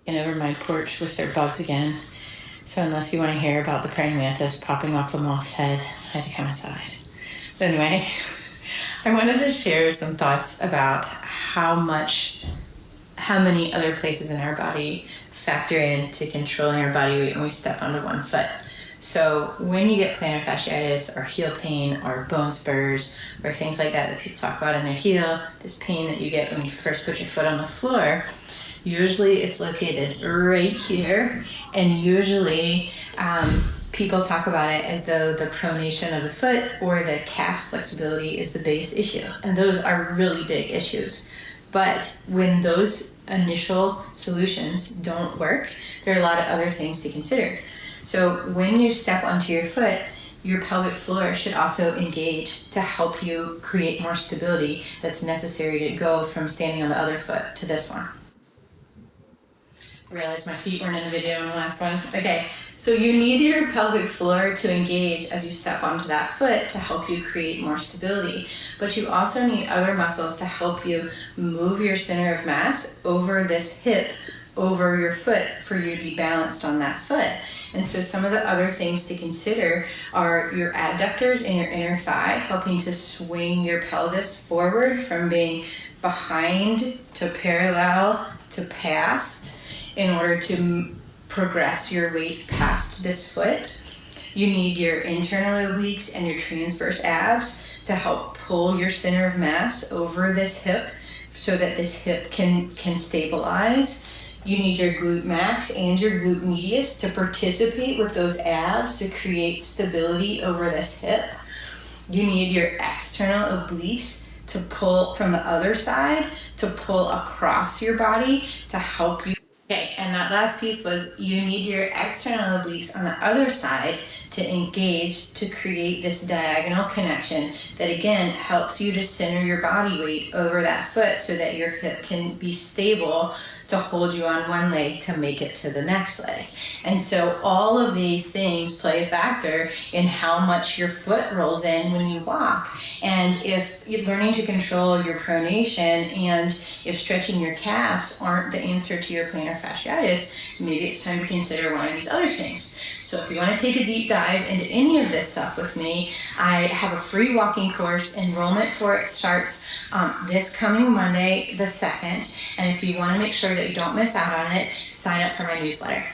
over my porch with their bugs again. So unless you want to hear about the praying mantis popping off the moth's head, I had to come outside. But anyway, I wanted to share some thoughts about how many other places in our body factor into controlling our body weight when we step onto one foot. So when you get plantar fasciitis or heel pain or bone spurs or things like that people talk about in their heel, this pain that you get when you first put your foot on the floor, usually it's located right here, and usually people talk about it as though the pronation of the foot or the calf flexibility is the biggest issue, and those are really big issues. But when those initial solutions don't work, there are a lot of other things to consider. So when you step onto your foot, your pelvic floor should also engage to help you create more stability that's necessary to go from standing on the other foot to this one. I realized my feet weren't in the video in the last one. Okay, so you need your pelvic floor to engage as you step onto that foot to help you create more stability. But you also need other muscles to help you move your center of mass over this hip, over your foot, for you to be balanced on that foot. And so some of the other things to consider are your adductors and your inner thigh, helping to swing your pelvis forward from being behind to parallel to past in order to progress your weight past this foot. You need your internal obliques and your transverse abs to help pull your center of mass over this hip so that this hip can stabilize. You need your glute max and your glute medius to participate with those abs to create stability over this hip. You need your external obliques to pull from the other side, to pull across your body to help you. Okay, and that last piece was you need your external obliques on the other side to engage to create this diagonal connection that again helps you to center your body weight over that foot so that your hip can be stable to hold you on one leg to make it to the next leg. And so all of these things play a factor in how much your foot rolls in when you walk. And if you're learning to control your pronation and if stretching your calves aren't the answer to your plantar fasciitis, maybe it's time to consider one of these other things. So if you want to take a deep dive into any of this stuff with me, I have a free walking course. Enrollment for it starts this coming Monday, the 2nd. And if you want to make sure that you don't miss out on it, sign up for my newsletter.